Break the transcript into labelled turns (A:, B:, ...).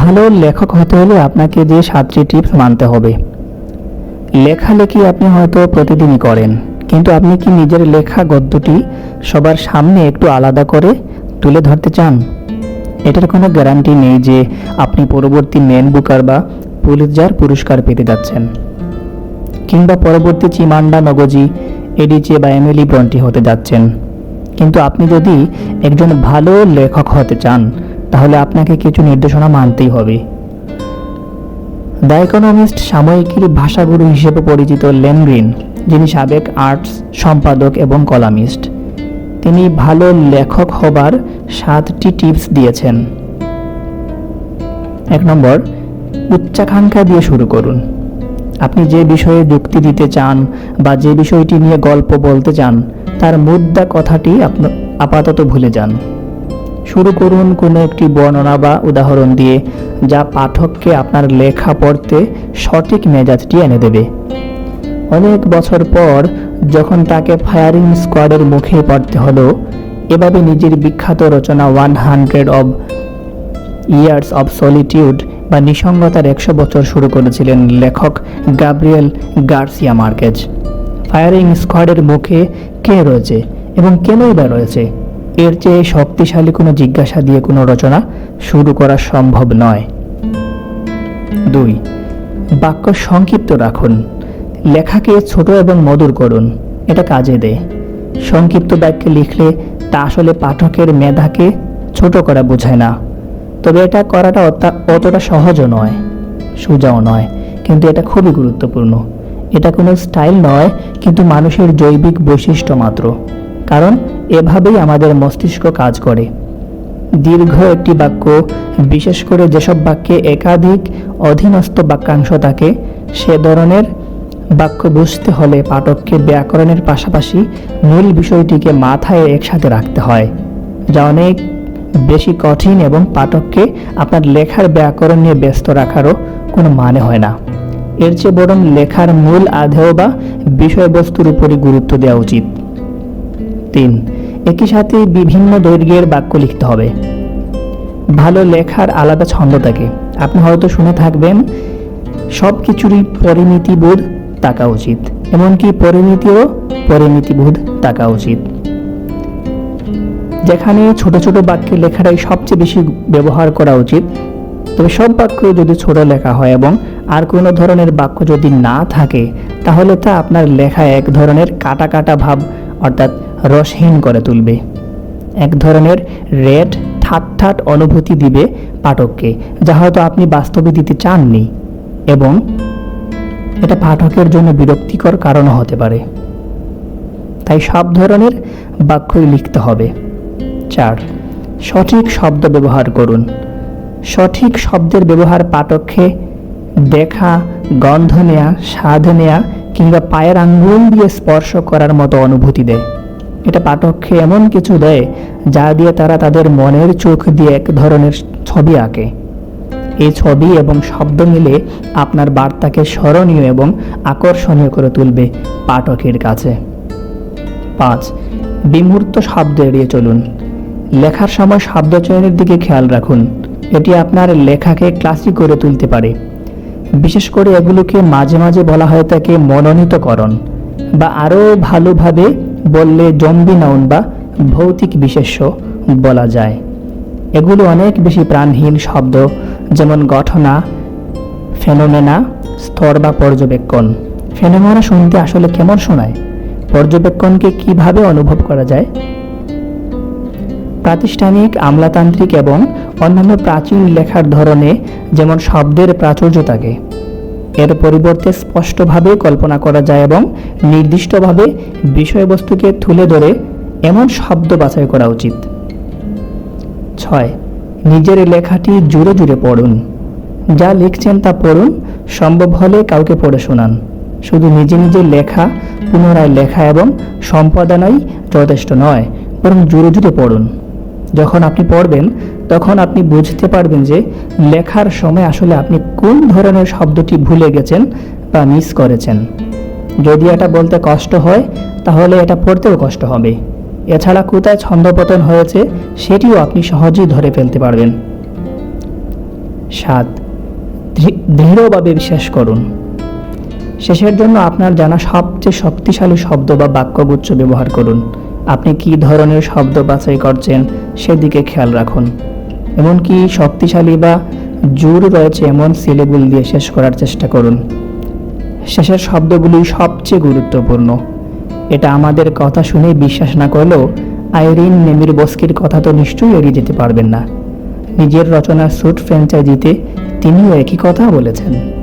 A: ভালো লেখক হতে হলে আপনাকে যে 7টি টিপস মানতে হবে। লেখালেখি আপনি হয়তো প্রতিদিনই করেন, কিন্তু আপনি কি নিজের লেখা গদ্যটি সবার সামনে একটু আলাদা করে তুলে ধরতে চান? এটার কোনো গ্যারান্টি নেই যে আপনি পরবর্তী মেন বুকার বা পুলিৎজার পুরস্কার পেতে যাচ্ছেন, কিংবা পরবর্তী চিমান্ডা নগজি, এডিচে বা এমিলি ব্রন্টি হতে যাচ্ছেন। কিন্তু আপনি যদি একজন ভালো লেখক হতে চান, তাহলে আপনাকে কিছু নির্দেশনা মানতেই হবে। দ্য ইকোনমিস্ট সাময়িকীর ভাষাগুরু হিসেবে পরিচিত লেন গ্রিন, যিনি সাবেক আর্টস সম্পাদক এবং কলামিস্ট, তিনি ভালো লেখক হবার 7টি টিপস দিয়েছেন। 1 নম্বর, উচ্চাকাঙ্ক্ষা দিয়ে শুরু করুন। আপনি যে বিষয়ে যুক্তি দিতে চান বা যে বিষয়টি নিয়ে গল্প বলতে চান, তার মুদ্রা কথাটি আপাতত ভুলে যান। শুরু করুন কোনো একটি বর্ণনা বা উদাহরণ দিয়ে, যা পাঠককে আপনার লেখা পড়তে সঠিক মেজাজটি এনে দেবে। অনেক বছর পর যখন তাকে ফায়ারিং স্কোয়াডের মুখে পড়তে হলো, এভাবে নিজের বিখ্যাত রচনা 100 ইয়ার্স অব সলিটিউড বা নিঃসঙ্গতার 100 বছর শুরু করেছিলেন লেখক গাব্রিয়েল গার্সিয়া মার্কেজ। ফায়ারিং স্কোয়াডের মুখে কে রয়েছে এবং কেনই বা রয়েছে, এর চেয়ে শক্তিশালী কোনো জিজ্ঞাসা দিয়ে কোনো রচনা শুরু করা সম্ভব নয়। 2, বাক্য সংক্ষিপ্ত রাখুন। লেখাকে ছোট এবং মধুর করুন, এটা কাজে দেয়। সংক্ষিপ্ত বাক্যে লিখলে তা আসলে পাঠকের মেধাকে ছোট করা বোঝায় না। তবে এটা করাটা অতটা সহজও নয়, সোজাও নয়, কিন্তু এটা খুবই গুরুত্বপূর্ণ। এটা কোনো স্টাইল নয়, কিন্তু মানুষের জৈবিক বৈশিষ্ট্য মাত্র, কারণ এভাবেই আমাদের মস্তিষ্ক কাজ করে। দীর্ঘ একটি বাক্য, বিশেষ করে যেসব বাক্যে একাধিক অধীনস্থ বাক্যাংশ থাকে, সে ধরনের বাক্য বুঝতে হলে পাঠককে ব্যাকরণের পাশাপাশি মূল বিষয়টিকে মাথায় একসাথে রাখতে হয়, যা অনেক বেশি কঠিন এবং পাঠককে আপনার লেখার ব্যাকরণ নিয়ে ব্যস্ত রাখারও কোনো মানে হয় না। এর চেয়ে বরং লেখার মূল আধেয় বা বিষয়বস্তুর উপরই গুরুত্ব দেওয়া উচিত। 3, একই সাথে বিভিন্ন দৈর্ঘ্যের বাক্য লিখতে হবে। ভালো লেখার আলাদা ছন্দ থাকে। আপনি হয়তো শুনে থাকবেন, সব কিছুরই পরিমিতিবোধ থাকা উচিত, এমনকি পরিমিতিরও পরিমিতিবোধ থাকা উচিত। যেখানে ছোট ছোট বাক্যে লেখাটাই সবচেয়ে বেশি ব্যবহার করা উচিত, তবে সব বাক্য যদি ছোট লেখা হয় এবং আর কোনো ধরনের বাক্য যদি না থাকে, তাহলে তা আপনার লেখায় এক ধরনের কাটা কাটা ভাব, অর্থাৎ রসহীন করে তুলবে। এক ধরনের রেড ঠাট অনুভূতি দিবে পাঠককে, যা হয়তো আপনি বাস্তবে দিতে চাননি, এবং এটা পাঠকের জন্য বিরক্তিকর কারণও হতে পারে। তাই সব ধরনের বাক্যই লিখতে হবে। 4, সঠিক শব্দ ব্যবহার করুন। সঠিক শব্দের ব্যবহার পাঠককে দেখা, গন্ধ নেয়া, স্বাদ নেয়া কিংবা পায়ের আঙ্গুল দিয়ে স্পর্শ করার মতো অনুভূতি দেয়। এটা পাঠককে এমন কিছু দেয় যা দিয়ে তারা তাদের মনের চোখ দিয়ে এক ধরনের ছবি আঁকে। এই ছবি এবং শব্দ মিলে আপনার বার্তাকে স্মরণীয় এবং আকর্ষণীয় করে তুলবে পাঠকের কাছে। 5, বিমূর্ত শব্দ এড়িয়ে চলুন। লেখার সময় শব্দ চয়নের দিকে খেয়াল রাখুন। এটি আপনার লেখাকে ক্লাসিক করে তুলতে পারে। বিশেষ করে এগুলোকে মাঝে মাঝে বলা হয় থাকে মনোনীতকরণ, বা আরও ভালোভাবে বললে জম্বি নাউন বা ভৌতিক বিশেষ্য বলা যায়। এগুলো অনেক বেশি প্রাণহীন শব্দ, যেমন ঘটনা, ফেনোমেনা, স্তর বা পর্যবেক্ষণ। ফেনোমেনা শুনতে আসলে কেমন শোনায়? পর্যবেক্ষণকে কিভাবে অনুভব করা যায়? প্রাতিষ্ঠানিক, আমলাতান্ত্রিক এবং অন্যান্য প্রাচীন লেখার ধরনে যেমন শব্দের প্রাচুর্য থাকে, এর পরিবর্তে স্পষ্টভাবে কল্পনা করা যায় এবং নির্দিষ্টভাবে বিষয়বস্তুকে তুলে ধরে এমন শব্দ বাছাই করা উচিত। 6, নিজের লেখাটি জুড়ে জুড়ে পড়ুন। যা লিখছেন তা পড়ুন, সম্ভব হলে কাউকে পড়ে শোনান। শুধু নিজে নিজে লেখা, পুনরায় লেখা এবং সম্পাদনাই যথেষ্ট নয়, বরং জুড়ে জুড়ে পড়ুন। যখন আপনি পড়বেন, তখন আপনি বুঝতে পারবেন যে লেখার সময় আসলে আপনি কোন ধরনের শব্দটি ভুলে গেছেন বা মিস করেছেন। যদি এটা বলতে কষ্ট হয়, তাহলে এটা পড়তেও কষ্ট হবে। এছাড়া কোথায় ছন্দপতন হয়েছে সেটিও আপনি সহজেই ধরে ফেলতে পারবেন। 7. দৃঢ়ভাবে বিশ্বাস করুন। শেষের জন্য আপনার জানা সবচেয়ে শক্তিশালী শব্দ বা বাক্যগুচ্ছ ব্যবহার করুন। আপনি কী ধরনের শব্দ বাছাই করছেন সেদিকে খেয়াল রাখুন। এমনকি শক্তিশালী বা জোর রয়েছে এমন সিলেবল দিয়ে শেষ করার চেষ্টা করুন। শেষের শব্দগুলি সবচেয়ে গুরুত্বপূর্ণ। এটা আমাদের কথা শুনে বিশ্বাস না করলেও আইরিন নেমিরবস্কির কথা তো নিশ্চয়ই এড়িয়ে যেতে পারবেন না। নিজের রচনা স্যুট ফ্র্যাঞ্চাইজিতে তিনিও একই কথা বলেছেন।